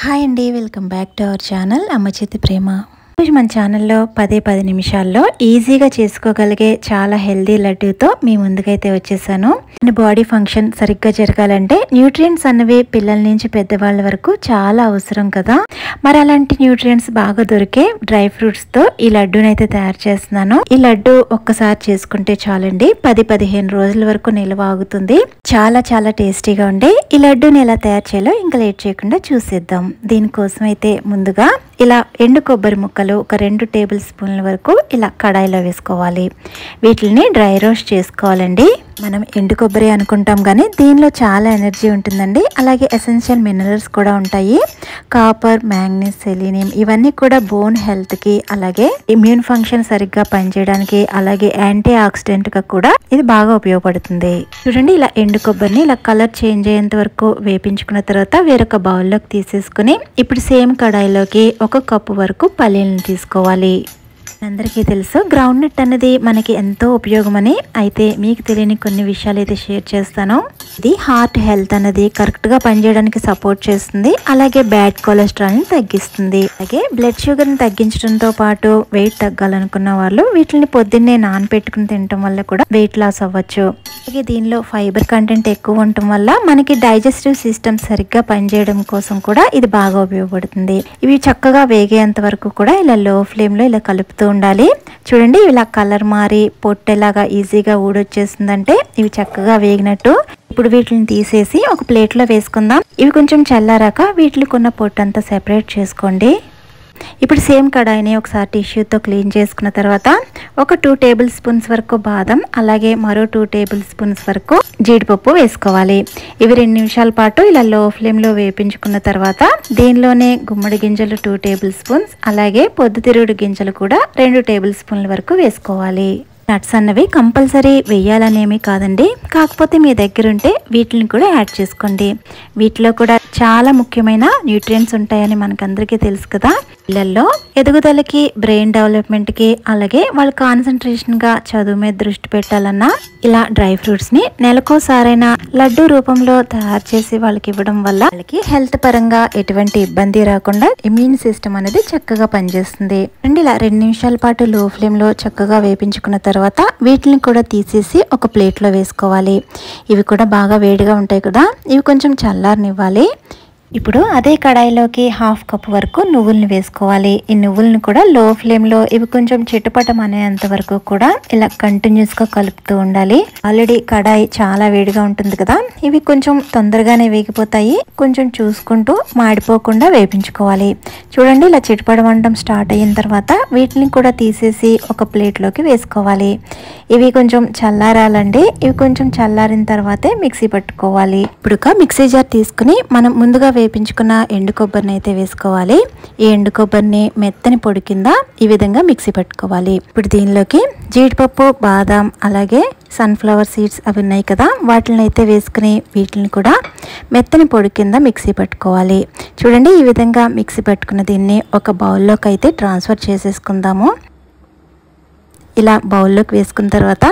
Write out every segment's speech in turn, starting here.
Hi అండి, welcome back to our channel అమ్మ చేతి ప్రేమ. ఈరోజు మన ఛానల్లో 10 నిమిషాల్లో ఈజీగా చేసుకోగలిగే చాలా హెల్దీ లడ్డూతో మీ ముందుకైతే వచ్చేసాను. బాడీ ఫంక్షన్ సరిగ్గా జరగాలంటే న్యూట్రియంట్స్ అన్నవి పిల్లల నుంచి పెద్దవాళ్ళ వరకు చాలా అవసరం కదా. మరి అలాంటి న్యూట్రియంట్స్ బాగా దొరికే డ్రై ఫ్రూట్స్ తో ఈ లడ్డూని అయితే తయారు చేస్తున్నాను. ఈ లడ్డు ఒక్కసారి చేసుకుంటే చాలండి, 10-15 రోజుల వరకు నిల్వ ఆగుతుంది. చాలా చాలా టేస్టీగా ఉండే ఈ లడ్డూని ఎలా తయారు చేయాలో ఇంకా లేట్ చేయకుండా చూసేద్దాం. దీనికోసం అయితే ముందుగా ఇలా ఎండు కొబ్బరి ముక్కలు ఒక 2 టేబుల్ స్పూన్ల వరకు ఇలా కడాయిలో వేసుకోవాలి. వీటిని డ్రై రోస్ట్ చేసుకోవాలండి. మనం ఎండు కొబ్బరి అనుకుంటాం కానీ దీనిలో చాలా ఎనర్జీ ఉంటుందండి. అలాగే ఎసెన్షియల్ మినరల్స్ కూడా ఉంటాయి. కాపర్, మ్యాంగనీస్, సెలీనియం ఇవన్నీ కూడా బోన్ హెల్త్కి, అలాగే ఇమ్యూన్ ఫంక్షన్ సరిగ్గా పనిచేయడానికి, అలాగే యాంటీ ఆక్సిడెంట్గా కూడా ఇది బాగా ఉపయోగపడుతుంది. చూడండి, ఇలా ఎండు కొబ్బరిని ఇలా కలర్ చేంజ్ అయ్యేంత వరకు వేపించుకున్న తర్వాత వేరొక బౌల్లోకి తీసేసుకుని ఇప్పుడు సేమ్ కడాయిలోకి 1 కప్పు వరకు పల్లీలను తీసుకోవాలి. అందరికీ తెలుసు గ్రౌండ్ నట్ అనేది మనకి ఎంతో ఉపయోగమని. అయితే మీకు తెలియని కొన్ని విషయాలు అయితే షేర్ చేస్తాను. ఇది హార్ట్ హెల్త్ అనేది కరెక్ట్ గా పనిచేయడానికి సపోర్ట్ చేస్తుంది. అలాగే బ్యాడ్ కొలెస్ట్రాల్ ని తగ్గిస్తుంది. అలాగే బ్లడ్ షుగర్ ని తగ్గించడంతో పాటు వెయిట్ తగ్గాలనుకున్న వాళ్ళు వీటిని పొద్దున్నే నానబెట్టుకుని తినటం వల్ల కూడా వెయిట్ లాస్ అవ్వచ్చు. అలాగే దీనిలో ఫైబర్ కంటెంట్ ఎక్కువ ఉండటం వల్ల మనకి డైజెస్టివ్ సిస్టమ్ సరిగ్గా పనిచేయడం కోసం కూడా ఇది బాగా ఉపయోగపడుతుంది. ఇవి చక్కగా వేగేంత వరకు కూడా ఇలా లో ఫ్లేమ్ లో ఇలా కలుపుతూ ఉండాలి. చూడండి, ఇలా కలర్ మారి పొట్టెలాగా ఈజీగా ఊడొచ్చేస్తుందంటే ఇవి చక్కగా వేగినట్టు. ఇప్పుడు వీటిని తీసేసి ఒక ప్లేట్ లో వేసుకుందాం. ఇవి కొంచెం చల్లారాక వీటికి ఉన్న పొట్టంతా సెపరేట్ చేసుకోండి. ఇప్పుడు సేమ్ కడాయిని ఒకసారి టిష్యూతో క్లీన్ చేసుకున్న తర్వాత ఒక 2 టేబుల్ స్పూన్స్ వరకు బాదం, అలాగే మరో 2 టేబుల్ స్పూన్స్ వరకు జీడిపప్పు వేసుకోవాలి. ఇవి 2 నిమిషాల పాటు ఇలా లో ఫ్లేమ్ లో వేపించుకున్న తర్వాత దీనిలోనే గుమ్మడి గింజలు 2 టేబుల్ స్పూన్స్, అలాగే పొద్దుతిరుగుడు గింజలు కూడా 2 టేబుల్ స్పూన్ల వరకు వేసుకోవాలి. నట్స్ అన్నవి కంపల్సరీ వేయాలనేమి కాదండి, కాకపోతే మీ దగ్గర ఉంటే వీటిని కూడా యాడ్ చేసుకోండి. వీటిలో కూడా చాలా ముఖ్యమైన న్యూట్రియంట్స్ ఉంటాయని మనకందరికీ తెలుసు కదా. పిల్లల్లో ఎదుగుదలకి, బ్రెయిన్ డెవలప్మెంట్కి, అలాగే వాళ్ళ కాన్సన్ట్రేషన్గా చదువు మీద దృష్టి పెట్టాలన్నా ఇలా డ్రై ఫ్రూట్స్ని నెలకోసారైనా లడ్డు రూపంలో తయారు చేసి వాళ్ళకి ఇవ్వడం వల్ల వాళ్ళకి హెల్త్ పరంగా ఎటువంటి ఇబ్బంది రాకుండా ఇమ్యూన్ సిస్టమ్ అనేది చక్కగా పనిచేస్తుంది. అండ్ ఇలా 2 నిమిషాల పాటు లో ఫ్లేమ్లో చక్కగా వేపించుకున్న తర్వాత వీటిని కూడా తీసేసి ఒక ప్లేట్లో వేసుకోవాలి. ఇవి కూడా బాగా వేడిగా ఉంటాయి కదా, ఇవి కొంచెం చల్లారనివ్వాలి. ఇప్పుడు అదే కడాయిలోకి 1/2 కప్ వరకు నువ్వుల్ని వేసుకోవాలి. ఈ నువ్వుల్ని కూడా లో ఫ్లేమ్లో ఇవి కొంచెం చిటపటం అనేంత వరకు కూడా ఇలా కంటిన్యూస్గా కలుపుతూ ఉండాలి. ఆల్రెడీ కడాయి చాలా వేడిగా ఉంటుంది కదా, ఇవి కొంచెం తొందరగానే వేగిపోతాయి. కొంచెం చూసుకుంటూ మాడిపోకుండా వేపించుకోవాలి. చూడండి, ఇలా చిటపడమంటం స్టార్ట్ అయిన తర్వాత వీటిని కూడా తీసేసి ఒక ప్లేట్లోకి వేసుకోవాలి. ఇవి కొంచెం చల్లారాలండి. ఇవి కొంచెం చల్లారిన తర్వాతే మిక్సీ పట్టుకోవాలి. ఇప్పుడు ఒక మిక్సీ జార్ తీసుకుని మనం ముందుగా వేపించుకున్న ఎండు కొబ్బరిని అయితే వేసుకోవాలి. ఈ ఎండు కొబ్బరిని మెత్తని పొడి కింద ఈ విధంగా మిక్సీ పట్టుకోవాలి. ఇప్పుడు దీనిలోకి జీడిపప్పు, బాదాం, అలాగే సన్ఫ్లవర్ సీడ్స్ అవి ఉన్నాయి కదా, వాటిని అయితే వేసుకుని వీటిని కూడా మెత్తని పొడి కింద మిక్సీ పట్టుకోవాలి. చూడండి, ఈ విధంగా మిక్సీ పట్టుకున్న దీన్ని ఒక బౌల్లోకి అయితే ట్రాన్స్ఫర్ చేసేసుకుందాము. ఇలా బౌల్లోకి వేసుకున్న తర్వాత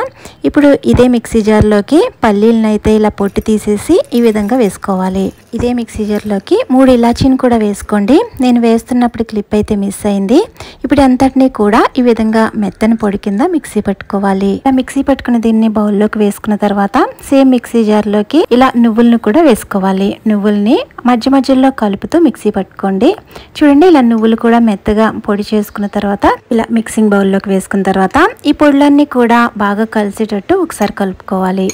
ఇప్పుడు ఇదే మిక్సీ జార్లోకి పల్లీలను అయితే ఇలా పొట్టు తీసేసి ఈ విధంగా వేసుకోవాలి. ఇదే మిక్సీ జార్లోకి 3 ఇలాచీని కూడా వేసుకోండి. నేను వేస్తున్నప్పుడు క్లిప్ అయితే మిస్ అయింది. ఇప్పుడు అంతటినీ కూడా ఈ విధంగా మెత్తని పొడి కింద మిక్సీ పట్టుకోవాలి. ఇలా మిక్సీ పట్టుకున్న దీన్ని బౌల్లోకి వేసుకున్న తర్వాత సేమ్ మిక్సీ జార్లోకి ఇలా నువ్వులను కూడా వేసుకోవాలి. నువ్వుల్ని మధ్య మధ్యలో కలుపుతూ మిక్సీ పట్టుకోండి. చూడండి, ఇలా నువ్వులు కూడా మెత్తగా పొడి చేసుకున్న తర్వాత ఇలా మిక్సింగ్ బౌల్లోకి వేసుకున్న తర్వాత ఈ పొడులన్నీ కూడా బాగా కలిసేటట్టు ఒకసారి కలుపుకోవాలి.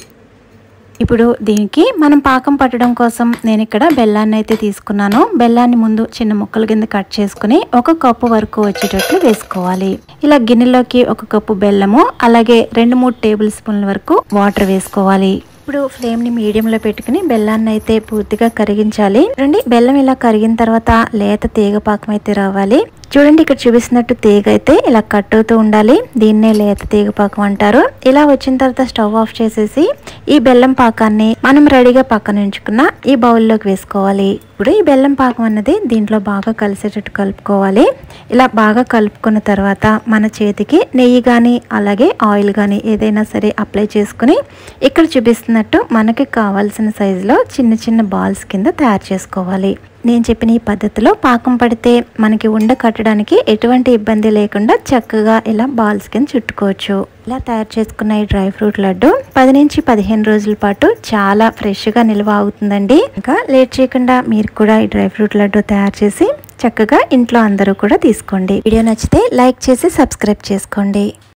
ఇప్పుడు దీనికి మనం పాకం పట్టడం కోసం నేను ఇక్కడ బెల్లాన్ని అయితే తీసుకున్నాను. బెల్లాన్ని ముందు చిన్న ముక్కల కింద కట్ చేసుకుని 1 కప్పు వరకు వచ్చేటట్లు వేసుకోవాలి. ఇలా గిన్నెలోకి 1 కప్పు బెల్లము, అలాగే 2-3 టేబుల్ స్పూన్ల వరకు వాటర్ వేసుకోవాలి. ఇప్పుడు ఫ్లేమ్ ని మీడియంలో పెట్టుకుని బెల్లాన్ని అయితే పూర్తిగా కరిగించాలి. చూడండి, బెల్లం ఇలా కరిగిన తర్వాత లేత తీగ పాకం అయితే రావాలి. చూడండి, ఇక్కడ చూపిస్తున్నట్టు తీగ అయితే ఇలా కట్ అవుతూ ఉండాలి. దీన్నే లేత తీగ పాకం అంటారు. ఇలా వచ్చిన తర్వాత స్టవ్ ఆఫ్ చేసేసి ఈ బెల్లం పాకాన్ని మనం రెడీగా పక్కన ఉంచుకున్న ఈ బౌల్లోకి వేసుకోవాలి. ఇప్పుడు ఈ బెల్లం పాకం అన్నది దీంట్లో బాగా కలిసేటట్టు కలుపుకోవాలి. ఇలా బాగా కలుపుకున్న తర్వాత మన చేతికి నెయ్యి కానీ అలాగే ఆయిల్ కానీ ఏదైనా సరే అప్లై చేసుకుని ఇక్కడ చూపిస్తున్నట్టు మనకి కావాల్సిన సైజులో చిన్న చిన్న బాల్స్ కింద తయారు చేసుకోవాలి. నేను చెప్పిన ఈ పద్ధతిలో పాకం పడితే మనకి ఉండ కట్టడానికి ఎటువంటి ఇబ్బంది లేకుండా చక్కగా ఇలా బాల్స్ కింద చుట్టుకోవచ్చు. ఇలా తయారు చేసుకున్న ఈ డ్రై ఫ్రూట్ లడ్డు 10 నుంచి 15 రోజుల పాటు చాలా ఫ్రెష్గా నిల్వ అవుతుందండి. ఇంకా లేట్ చేయకుండా మీరు కూడా ఈ డ్రై ఫ్రూట్ లడ్డు తయారు చేసి చక్కగా ఇంట్లో అందరూ కూడా తీసుకోండి. వీడియో నచ్చితే లైక్ చేసి సబ్స్క్రైబ్ చేసుకోండి.